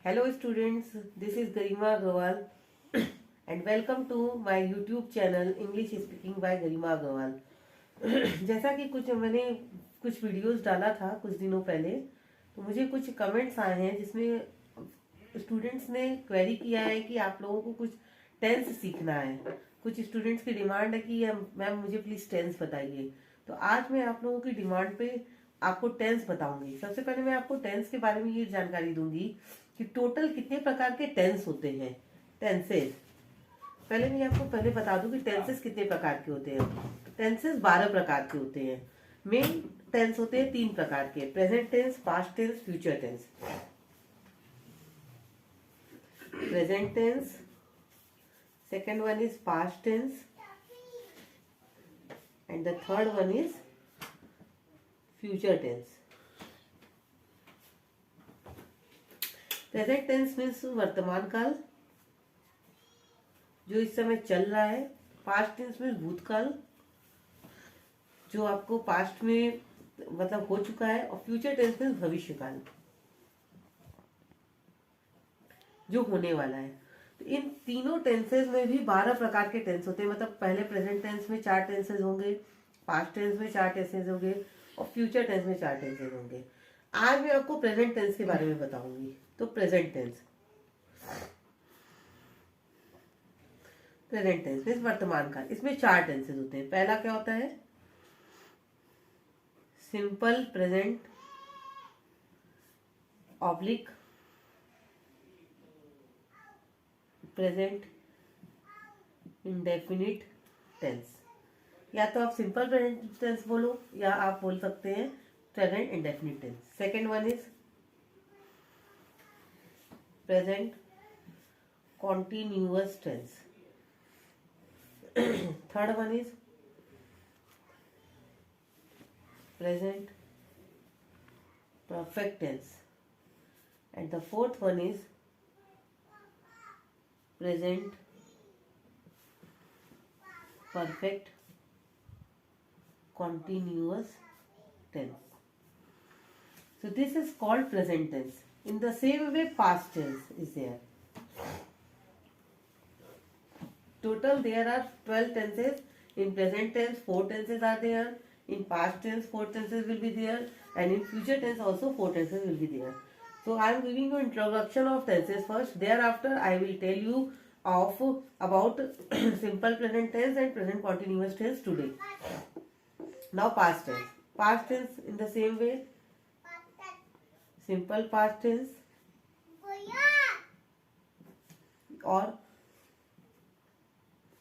Hello students, this is Garima Agarwal and welcome to my YouTube channel English Speaking by Garima Agarwal. जैसा कि मैंने कुछ videos डाला था कुछ दिनों पहले, तो मुझे कुछ कमेंट्स आए हैं जिसमें स्टूडेंट्स ने क्वेरी किया है कि आप लोगों को कुछ टेंस सीखना है। कुछ स्टूडेंट्स की डिमांड है कि मैम मुझे प्लीज़ टेंस बताइए। तो आज मैं आप लोगों की डिमांड पे आपको टेंस बताऊंगी। सबसे पहले मैं आपको टेंस के बारे में ये जानकारी दूंगी कि टोटल कितने प्रकार के टेंस होते हैं। टेंसेस पहले मैं आपको बता दूं कि टेंसेस कितने प्रकार के होते हैं। टेंसेस 12 प्रकार के होते हैं। मेन टेंस होते हैं 3 प्रकार के, present tense, past tense, future tense. Present tense, second one is past tense and the third one is future tense. Present tense means वर्तमान काल, जो इस समय चल रहा है। पास्ट टेंस मीन्स भूतकाल, जो आपको पास्ट में मतलब हो चुका है। और फ्यूचर टेंस मीन्स भविष्य काल, जो होने वाला है। तो इन तीनों टेंसेस में भी 12 प्रकार के टेंस होते हैं। मतलब पहले प्रेजेंट टेंस में 4 टेंसेस होंगे, पास्ट टेंस में 4 टेंसेस होंगे और फ्यूचर टेंस में 4 टेंसेस होंगे। आज मैं आपको प्रेजेंट टेंस के बारे में बताऊंगी। तो प्रेजेंट टेंस मीन्स वर्तमान काल। इसमें 4 टेंसेस होते हैं। पहला क्या होता है? Simple present oblique present indefinite tense. या तो आप सिंपल प्रेजेंट टेंस बोलो या आप बोल सकते हैं present indefinite tense. Second one is present continuous tense. Third one is present perfect tense and the fourth one is present perfect continuous tense. So this is called present tense. In the same way past tense is there. Total there are 12 tenses. In present tense 4 tenses are there. In past tense 4 tenses will be there, and in future tense also 4 tenses will be there. So I am giving you introduction of tenses first. Thereafter I will tell you about simple present tense and present continuous tense today. Now past tense. Past tense in the same way. Simple past tense or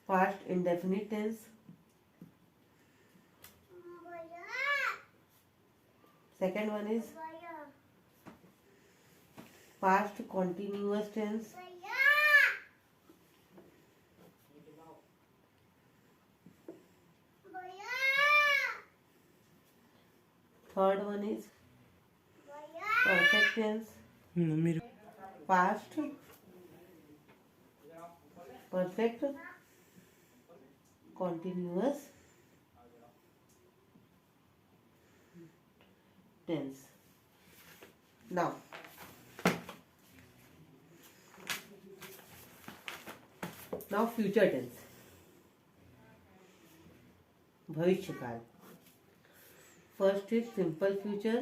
past indefinite tense. Second one is past continuous tense. Third one is perfect tense. Past perfect continuous tense. Now future tense, भविष्य काल. First is simple future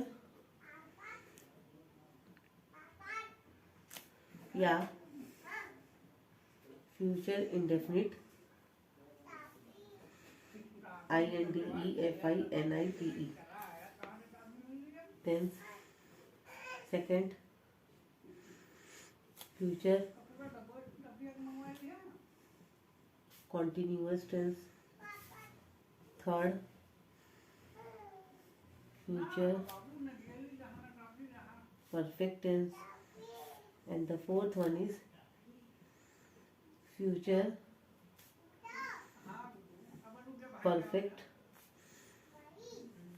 या future indefinite, INDEFINITE tense. Second, future continuous tense. Third, future perfect tense, and the fourth one is future perfect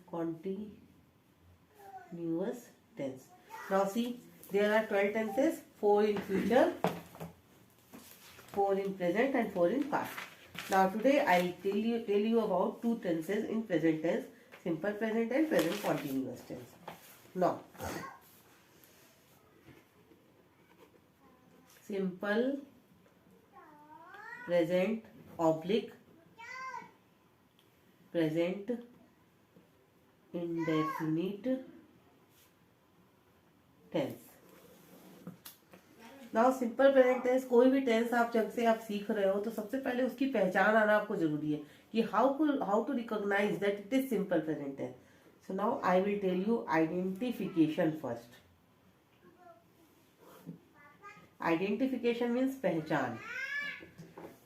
continuous tense. Now see, there are 12 tenses, 4 in future, 4 in present and 4 in past. Now today I will tell you about 2 tenses in present tense, simple present and present continuous tense. Now simple present oblique present indefinite tense. Now simple present tense, कोई भी tense आप जब से आप सीख रहे हो तो सबसे पहले उसकी पहचान आना आपको जरूरी है कि how to recognise that it is simple present tense. So now I will tell you identification first. Identification means पहचान।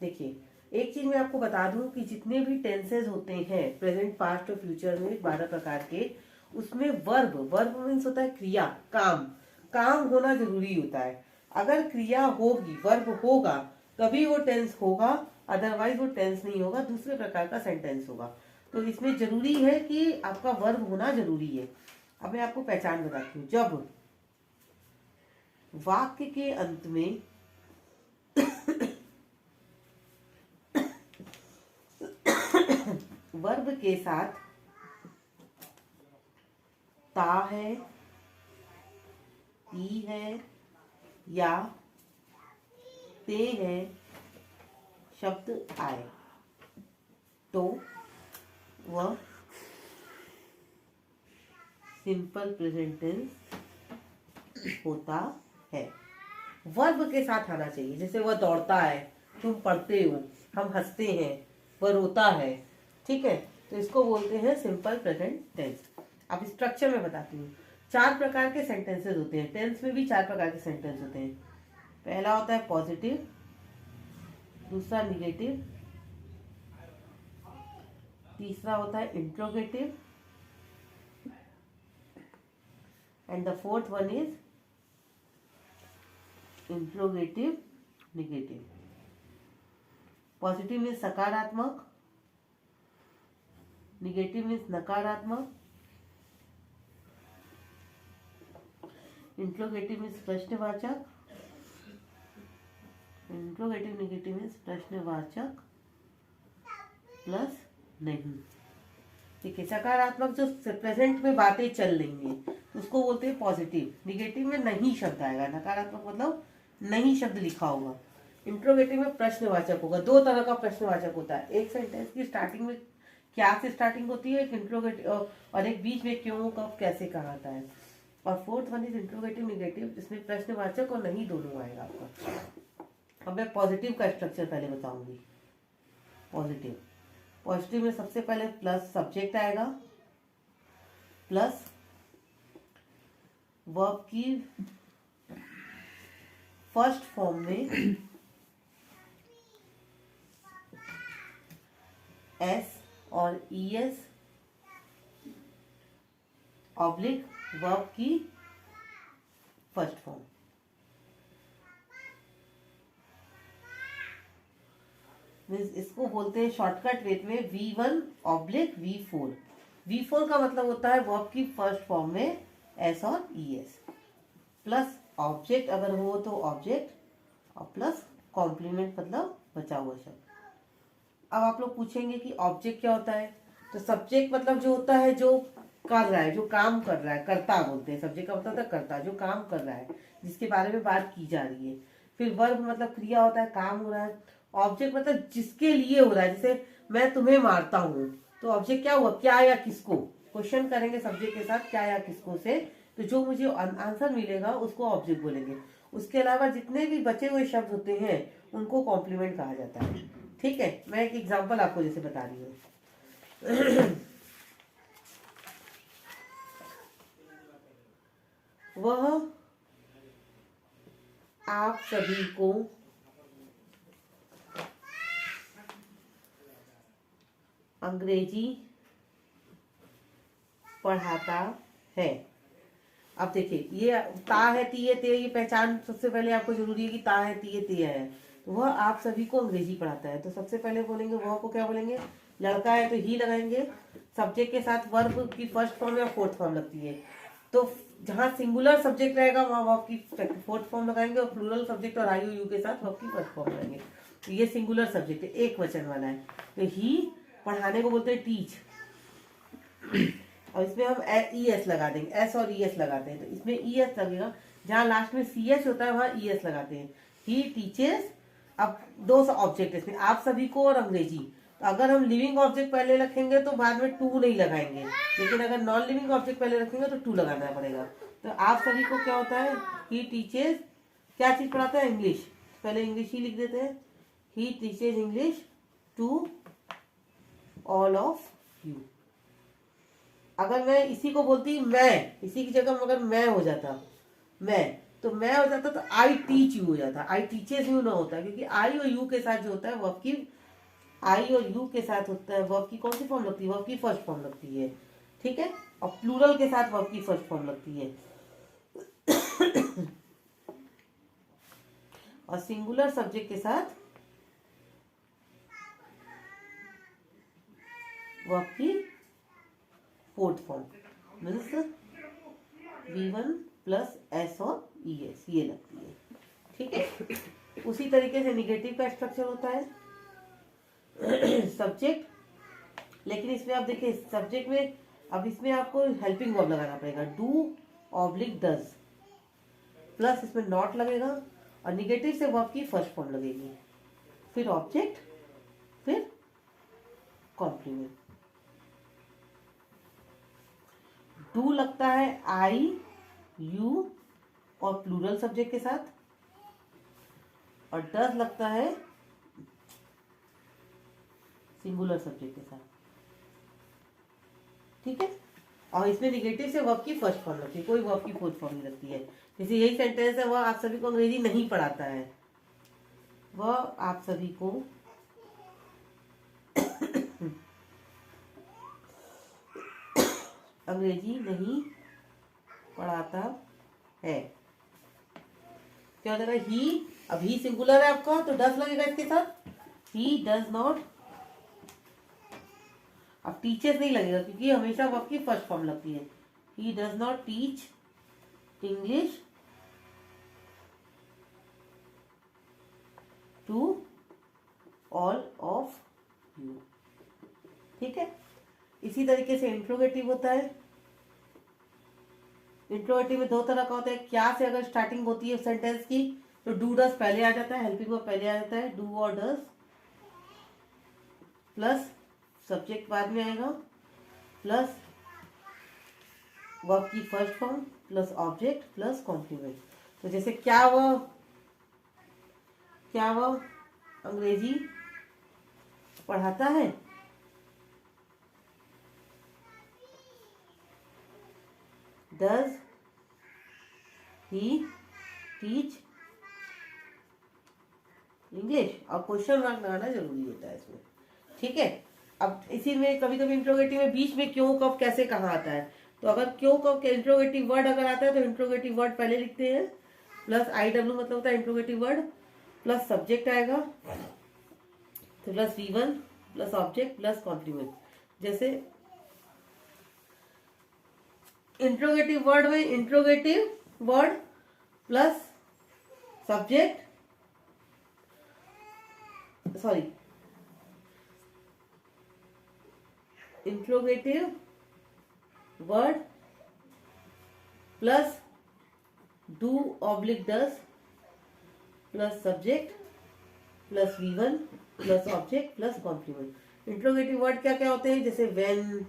देखिए, एक चीज मैं आपको बता दूं कि जितने भी टेंसेज होते हैं प्रेजेंट पास्ट और फ्यूचर में 12 प्रकार के, उसमें वर्ब मीन्स होता है क्रिया, काम होना जरूरी होता है। अगर क्रिया होगी, वर्ब होगा, तभी वो टेंस होगा, अदरवाइज वो टेंस नहीं होगा, दूसरे प्रकार का सेंटेंस होगा। तो इसमें जरूरी है कि आपका वर्ब होना जरूरी है। अब मैं आपको पहचान बताती हूँ। जब वाक्य के अंत में वर्ब के साथ ता है, ती है या ते है शब्द आए तो वह सिंपल प्रेजेंट टेंस होता है। वर्ब के साथ आना चाहिए। जैसे वह दौड़ता है, तुम पढ़ते हो, हम हंसते हैं, वह रोता है। ठीक है, तो इसको बोलते हैं सिंपल प्रेजेंट टेंस। अब स्ट्रक्चर में बताती हूँ। 4 प्रकार के सेंटेंसेस होते हैं। टेंस में भी 4 प्रकार के सेंटेंस होते हैं। पहला होता है पॉजिटिव, दूसरा निगेटिव, तीसरा होता है interrogative and the fourth one is interrogative negative. Positive means सकारात्मक, निगेटिव मीन्स नकारात्मक, इंट्रोगेटिव मीन्स प्रश्नवाचक, इंट्रोगेटिव निगेटिव मीन्स प्रश्नवाचक प्लस नहीं। ठीक है, सकारात्मक जो प्रेजेंट में बातें चल रही हैं उसको बोलते हैं पॉजिटिव। निगेटिव में नहीं शब्द आएगा, नकारात्मक मतलब नहीं शब्द लिखा होगा। इंट्रोगेटिव में प्रश्नवाचक होगा। 2 तरह का प्रश्नवाचक होता है। एक सेंटेंस की स्टार्टिंग में क्या से स्टार्टिंग होती है, एक इंट्रोगेटिव, और एक बीच में क्यों, कब, कैसे कहा आता है। और fourth one is interrogative negative, जिसमें प्रश्नवाचक और नहीं दोनों आएगा आपका। अब मैं पॉजिटिव का स्ट्रक्चर पहले बताऊंगी। पॉजिटिव में सबसे पहले प्लस सब्जेक्ट आएगा, प्लस वर्ब की फर्स्ट फॉर्म में एस और ईएस ऑब्लिक वर्ब की फर्स्ट फॉर्म। मीन्स इसको बोलते हैं शॉर्टकट वेट में V1 ऑब्लिक V4। V4 का मतलब होता है वर्ब की फर्स्ट फॉर्म में एस और ईएस, प्लस ऑब्जेक्ट अगर हो तो ऑब्जेक्ट, और प्लस कॉम्प्लीमेंट मतलब बचा हुआ शब्द। अब आप लोग पूछेंगे कि ऑब्जेक्ट क्या होता है। तो सब्जेक्ट मतलब जो होता है जो कर रहा है, जो काम कर रहा है, कर्ता बोलते हैं। सब्जेक्ट का मतलब होता है कर्ता, जो काम कर रहा है, जिसके बारे में बात की जा रही है। फिर वर्ब मतलब क्रिया होता है, काम हो रहा है। ऑब्जेक्ट मतलब जिसके लिए हो रहा है। जैसे मैं तुम्हें मारता हूँ, तो ऑब्जेक्ट क्या हुआ, क्या या किसको। क्वेश्चन करेंगे सब्जेक्ट के साथ क्या या किसको से, तो जो मुझे आंसर मिलेगा उसको ऑब्जेक्ट बोलेंगे। उसके अलावा जितने भी बचे हुए शब्द होते हैं उनको कॉम्प्लीमेंट कहा जाता है। ठीक है, मैं एक एग्जांपल आपको जैसे बता रही हूँ। वह आप सभी को अंग्रेजी पढ़ाता है। अब देखिए, ये ता है, ती है, ते, ये पहचान सबसे पहले आपको जरूरी है कि ता है, ती है, ते है। तो वह आप सभी को अंग्रेजी पढ़ाता है। तो सबसे पहले बोलेंगे वह को क्या बोलेंगे, लड़का है तो ही लगाएंगे। सब्जेक्ट के साथ वर्ब की फर्स्ट फॉर्म या फोर्थ फॉर्म लगती है। तो जहाँ सिंगुलर सब्जेक्ट रहेगा वहाँ वर्ब की फोर्थ फॉर्म लगाएंगे, और प्लूरल सब्जेक्ट और आई यू के साथ वर्ब की फर्स्ट फॉर्म लगाएंगे। तो ये सिंगुलर सब्जेक्ट है, एक वचन वाला है। तो ही पढ़ाने को बोलते हैं टीच, और इसमें हम ई एस लगा देंगे। एस और ई एस लगाते हैं, तो इसमें ई एस लगेगा। जहाँ लास्ट में सी एच होता है वहाँ ई एस लगाते हैं। He teaches. अब दो ऑब्जेक्ट इसमें, आप सभी को और अंग्रेजी। तो अगर हम लिविंग ऑब्जेक्ट पहले रखेंगे तो बाद में टू नहीं लगाएंगे, लेकिन अगर नॉन लिविंग ऑब्जेक्ट पहले रखेंगे तो टू लगाना पड़ेगा। तो आप सभी को क्या होता है, ही टीचेस क्या चीज पढ़ाता है, इंग्लिश। पहले इंग्लिश ही लिख देते हैं, he teaches English to all of you. अगर मैं इसी को बोलती मैं, इसी की जगह अगर मैं हो जाता, मैं, तो मैं हो जाता तो आई टीच यू हो जाता, आई टीचेस यू ना होता, क्योंकि आई और यू के साथ जो होता है वर्ब की, आई और यू के साथ होता है वर्ब की कौन सी फॉर्म लगती है, वर्ब की फर्स्ट फॉर्म लगती है, ठीक है। और प्लूरल के साथ वर्ब की फर्स्ट फॉर्म लगती है, और सिंगुलर सब्जेक्ट के साथ वर्ब की fourth form, means V1 plus S और ES ये लगती है, ठीक है। उसी तरीके से निगेटिव का स्ट्रक्चर होता है सब्जेक्ट, लेकिन इसमें आप देखिए सब्जेक्ट में अब इसमें आपको हेल्पिंग वर्ब लगाना पड़ेगा, डू ऑब्लिक डज, प्लस इसमें नॉट लगेगा, और निगेटिव से वर्ब की फर्स्ट फॉर्म लगेगी, फिर ऑब्जेक्ट, फिर कॉम्प्लीमेंट। डू लगता है आई यू और प्लूरल सब्जेक्ट के साथ, और डज लगता है सिंगुलर सब्जेक्ट के साथ, ठीक है। और इसमें निगेटिव से वर्ब की फर्स्ट फॉर्म लगती है, कोई वर्ब की फोर्थ फॉर्म नहीं लगती है। जैसे यही सेंटेंस है, वह आप सभी को अंग्रेजी नहीं पढ़ाता है, वह आप सभी को अंग्रेजी नहीं पढ़ाता है, क्या हो जाएगा, ही, अब ही सिंगुलर है आपका तो डज लगेगा इसके साथ, ही डज नॉट। अब टीचर्स नहीं लगेगा क्योंकि हमेशा वर्ब की फर्स्ट फॉर्म लगती है, he does not teach English to all of you, ठीक है। इसी तरीके से इंट्रोगेटिव होता है। इंट्रोगेटिव में दो तरह का होता है, क्या से अगर स्टार्टिंग होती है सेंटेंस की तो डू डज पहले आ जाता है, हेल्पिंग वर्ब पहले आ जाता है, डू और डज, प्लस सब्जेक्ट बाद में आएगा, प्लस वर्ब की first form, plus object, plus complement. तो जैसे क्या वह अंग्रेजी पढ़ाता है, डज ही टीच इंग्लिश, और क्वेश्चन मार्क लगाना जरूरी होता है इसमें, ठीक है। अब इसी में कभी कभी इंट्रोगेटिव में बीच में क्यों कब कैसे कहाँ आता है, तो अगर क्यों कब के इंट्रोगेटिव वर्ड अगर आता है तो इंट्रोगेटिव वर्ड पहले लिखते हैं, प्लस IW मतलब होता है इंट्रोगेटिव वर्ड, प्लस सब्जेक्ट आएगा, तो plus V1 plus object plus complement. जैसे इंट्रोगेटिव वर्ड में interrogative word plus subject, sorry, interrogative word plus do oblique does plus subject plus V1 plus object plus complement. Interrogative word क्या क्या होते हैं, जैसे when,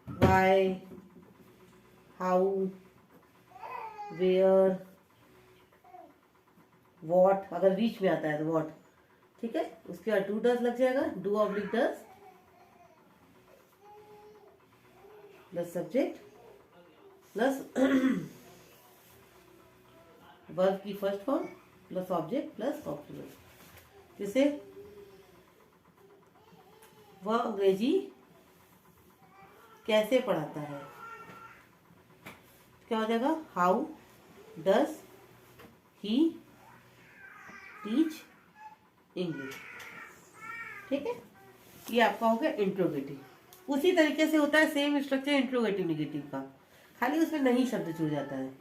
why, how, where, what, अगर बीच में आता है तो व्हाट, ठीक है। उसके बाद डू डज लग जाएगा, do oblique does plus subject plus verb की first form plus object plus complement. जैसे वह अंग्रेजी कैसे पढ़ाता है, क्या हो जाएगा, how does he teach English, ठीक है। ये आपका हो गया इंट्रोगेटिव। उसी तरीके से होता है सेम स्ट्रक्चर इंट्रोगेटिव निगेटिव का, खाली उसमें नहीं शब्द जुड़ जाता है।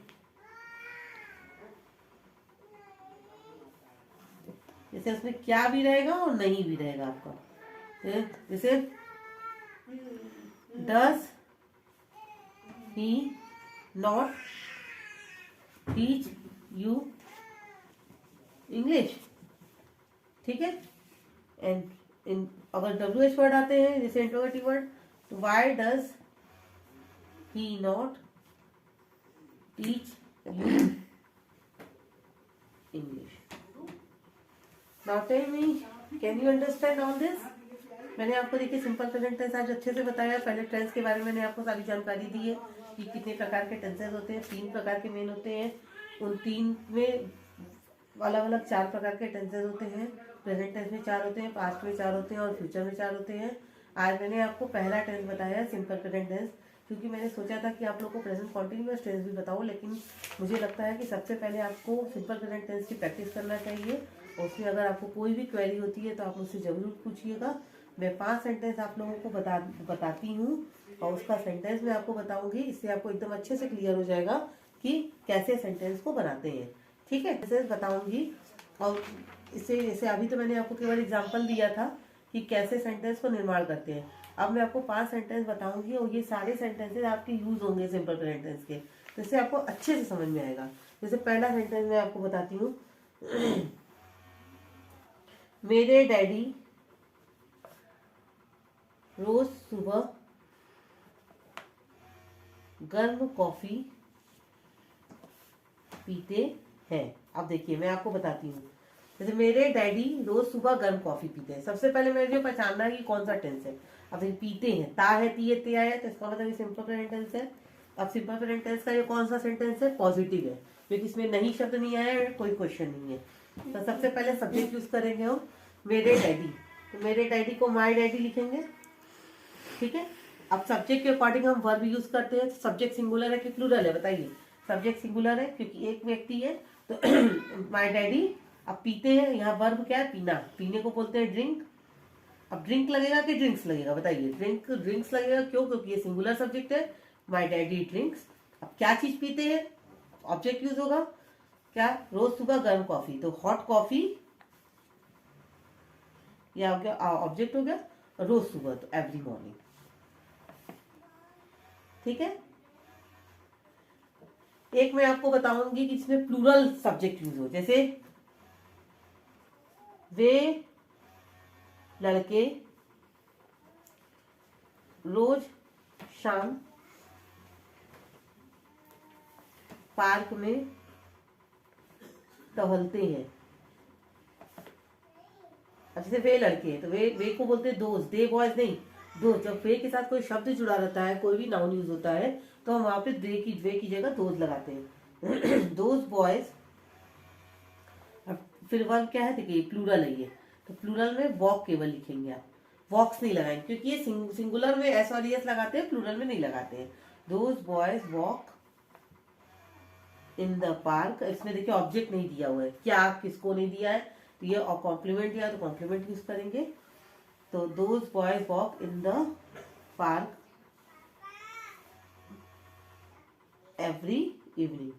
जैसे उसमें क्या भी रहेगा और नहीं भी रहेगा आपका, जैसे does he not teach you English, ठीक है। एंड इन अगर WH वर्ड आते हैं जैसे इंट्रोगेटिव वर्ड, तो why does he not teach you English. Now tell me, can you understand all this? मैंने आपको देखिए सिंपल प्रेजेंट टेंस आज अच्छे से बताया। पहले टेंस के बारे में मैंने आपको सारी जानकारी दी है कि कितने प्रकार के टेंसेस होते हैं। 3 प्रकार के मेन होते हैं, उन 3 में अलग अलग 4 प्रकार के टेंसेस होते हैं। प्रेजेंट टेंस में 4 होते हैं, पास्ट में 4 होते हैं और फ्यूचर में 4 होते हैं। आज मैंने आपको पहला टेंस बताया सिंपल प्रेजेंट टेंस, क्योंकि मैंने सोचा था कि आप लोग को प्रेजेंट कॉन्टिन्यूअस टेंस भी बताऊं, लेकिन मुझे लगता है कि सबसे पहले आपको सिंपल प्रेजेंट टेंस की प्रैक्टिस करना चाहिए। और उसमें अगर आपको कोई भी क्वेरी होती है तो आप मुझसे जरूर पूछिएगा। मैं 5 सेंटेंस आप लोगों को बताती हूँ और उसका सेंटेंस मैं आपको बताऊंगी। इससे आपको एकदम अच्छे से क्लियर हो जाएगा कि कैसे सेंटेंस को बनाते हैं, ठीक है। सेंटेंस बताऊंगी और इससे जैसे अभी तो मैंने आपको केवल एग्जांपल दिया था कि कैसे सेंटेंस को निर्माण करते हैं। अब मैं आपको 5 सेंटेंस बताऊंगी और ये सारे सेंटेंसेस आपके यूज होंगे सिंपल प्रेजेंट टेंस के, जिससे आपको अच्छे से समझ में आएगा। जैसे पहला सेंटेंस मैं आपको बताती हूँ। मेरे डैडी रोज सुबह गर्म कॉफी पीते हैं। अब देखिए मैं आपको बताती हूँ। जैसे मेरे डैडी रोज सुबह गर्म कॉफी पीते हैं, सबसे पहले मुझे पहचानना है कि कौन सा टेंस है। अब देखिए पीते हैं, ता है, ती है, ते आया, तो इसका मतलब ये सिंपल प्रेजेंट टेंस है। अब सिंपल प्रेजेंट टेंस का ये कौन सा सेंटेंस है? पॉजिटिव है, क्योंकि इसमें नहीं शब्द नहीं आया है, कोई क्वेश्चन नहीं है। तो सबसे पहले सब्जेक्ट यूज करेंगे हम, मेरे डैडी। तो मेरे डैडी को माय डैडी लिखेंगे, ठीक है। अब सब्जेक्ट के अकॉर्डिंग हम वर्ब यूज करते हैं। सब्जेक्ट सिंगुलर है कि प्लूरल है बताइए? सब्जेक्ट सिंगुलर है क्योंकि एक व्यक्ति है, तो माय डैडी। अब पीते हैं, यहाँ वर्ब क्या है? पीना। पीने को बोलते हैं ड्रिंक। अब ड्रिंक लगेगा कि ड्रिंक्स लगेगा बताइए? ड्रिंक्स लगेगा, क्यों? क्योंकि ये सिंगुलर सब्जेक्ट है, माय डैडी ड्रिंक्स। अब क्या चीज पीते हैं? ऑब्जेक्ट यूज होगा क्या? रोज सुबह गर्म कॉफी, तो हॉट कॉफी या हो गया ऑब्जेक्ट हो गया, रोज सुबह तो एवरी मॉर्निंग, ठीक है। एक मैं आपको बताऊंगी कि इसमें प्लूरल सब्जेक्ट यूज हो, जैसे वे लड़के रोज शाम पार्क में टहलते हैं। अब जैसे वे लड़के हैं तो वे को बोलते हैं दोस्त, दे बॉयज नहीं, दोस्त। जब वे के साथ कोई शब्द जुड़ा रहता है, कोई भी नाउन यूज होता है, तो हम वहां पे वे की जगह दोस्त लगाते हैं। दोस्त बॉयज। अब फिर वर्ब क्या है? देखिए प्लूरल है ये, तो प्लूरल में वॉक केवल लिखेंगे आप, वॉक्स नहीं लगाएंगे, क्योंकि ये सिंगुलर में एस और एस लगाते हैं, प्लूरल में नहीं लगाते हैं। दोस्त boys walk in the park. इसमें देखिए ऑब्जेक्ट नहीं दिया हुआ है, क्या किसको नहीं दिया है, तो ये और कॉम्प्लीमेंट दिया तो कॉम्प्लीमेंट यूज करेंगे। तो those boys walk in the park every evening,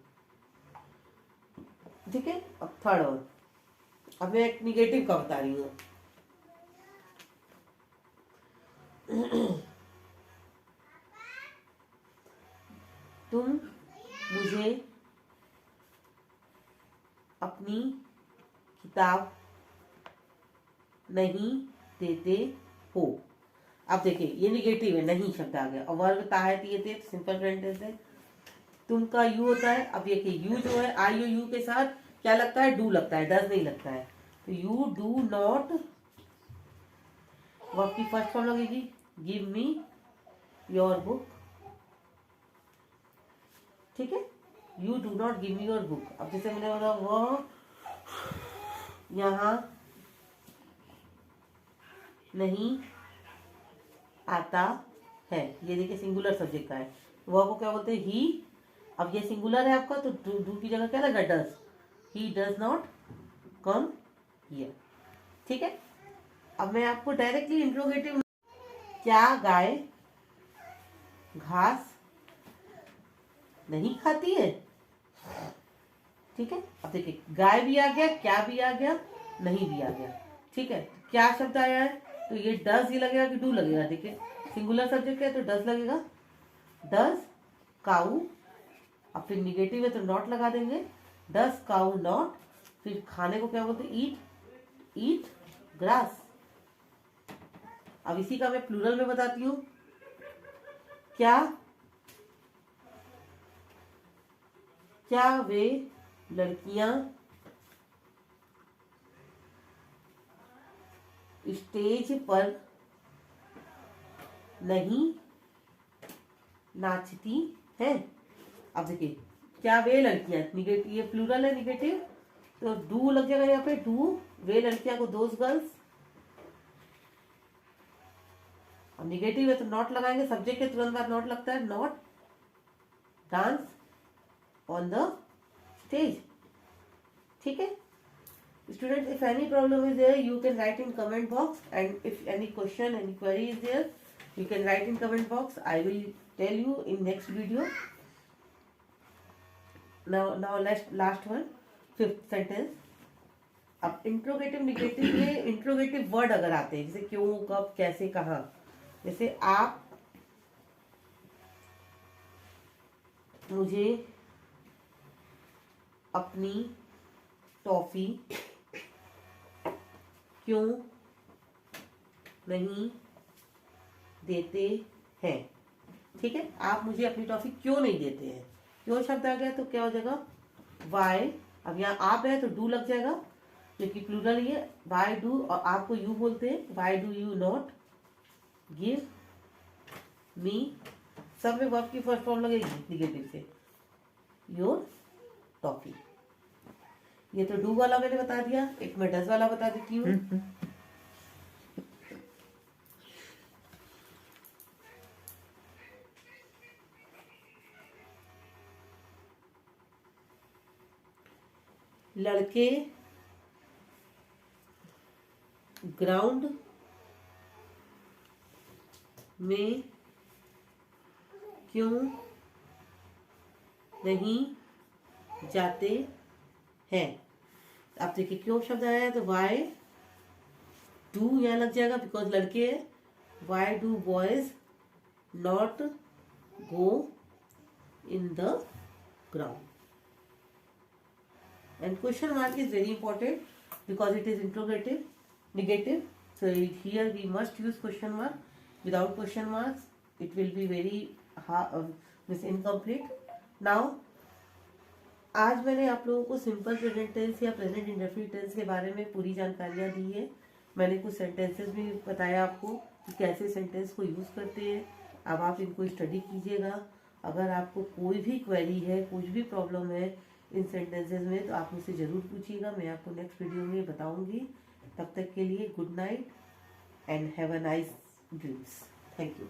ठीक है। अब थर्ड वन, अब मैं एक निगेटिव का बता रही हूँ। तुम मुझे अपनी किताब नहीं देते हो। अब देखिए ये निगेटिव है, नहीं शब्द आ गया, और वर्ब ता है, ती है, ते, सिंपल प्रेजेंट टेंस है। तुम का यू होता है। अब ये यू जो है, आई यू के साथ क्या लगता है? डू लगता है, डज नहीं लगता है। तो यू डू नॉट, वर्ब की फर्स्ट फॉर्म लगेगी, गिव मी योर बुक, ठीक है। You do not give me your book. अब जैसे मैंने बोला वह यहाँ नहीं आता है, ये देखिए सिंगुलर सब्जेक्ट का है, वह को क्या बोलते हैं? ही। अब ये सिंगुलर है आपका, तो डू की जगह क्या लगा? Does. He does not come here, ठीक है। अब मैं आपको डायरेक्टली इंट्रोगेटिव, क्या गाय घास नहीं खाती है, ठीक है। अब देखिए गाय भी आ गया, क्या भी आ गया, नहीं भी आ गया, ठीक है। क्या शब्द आया है? तो ये डज ही लगेगा कि डू लगेगा? देखिए सिंगुलर सब्जेक्ट है तो डज लगेगा, डज काऊ। अब फिर निगेटिव है तो नॉट लगा देंगे, डज काऊ नॉट फिर खाने को क्या बोलते हैं? ईट ग्रास। अब इसी का मैं प्लूरल में बताती हूँ। क्या क्या वे लड़कियां स्टेज पर नहीं नाचती हैं? अब देखिए, क्या वे लड़कियां, निगेटिव, ये प्लूरल है निगेटिव, तो डू लग जाएगा यहाँ पे, डू वे लड़कियां को, दोज गर्ल्स। अब निगेटिव है तो नॉट लगाएंगे, सब्जेक्ट के तुरंत बाद नॉट लगता है, not dance on the stage. ठीक है students, if any problem is there you can write in comment box, and if any question, any query is there, you can write in comment box. I will tell you in next video. Now last one, fifth sentence. अब interrogative negative में interrogative word अगर आते हैं, जैसे क्यों, कब, कैसे, कहाँ, जैसे आप मुझे अपनी टॉफी क्यों नहीं देते हैं? ठीक है, आप मुझे अपनी टॉफी क्यों नहीं देते हैं, क्यों शब्द आ गया तो क्या हो जाएगा? वाई। अब यहाँ आप है तो डू लग जाएगा, क्योंकि प्लूरल ही है। वाई डू, और आपको यू बोलते हैं, why do you not give me, सब में वर्ब की फर्स्ट फॉर्म लगेगी निगेटिव से, योर टॉफी। ये तो डू वाला मैंने बता दिया, एक मैं डज वाला बता देती हूँ। लड़के ग्राउंड में क्यों नहीं जाते हैं? आप देखिए, क्यों शब्द आया है तो वाई डू यहाँ लग जाएगा, बिकॉज लड़के है। Why do boys not go in the ground? And question mark is very important because it is interrogative, negative. So here we must use question mark. Without question marks, it will be very incomplete. Now, आज मैंने आप लोगों को simple present tense या present indefinite tense के बारे में पूरी जानकारियाँ दी है। मैंने कुछ सेंटेंसेस भी बताया आपको कि कैसे सेंटेंस को यूज़ करते हैं। अब आप इनको स्टडी कीजिएगा। अगर आपको कोई भी क्वेरी है, कुछ भी प्रॉब्लम है इन सेंटेंसेस में, तो आप मुझसे ज़रूर पूछिएगा, मैं आपको नेक्स्ट वीडियो में बताऊंगी। तब तक के लिए good night and have a nice dreams. Thank you.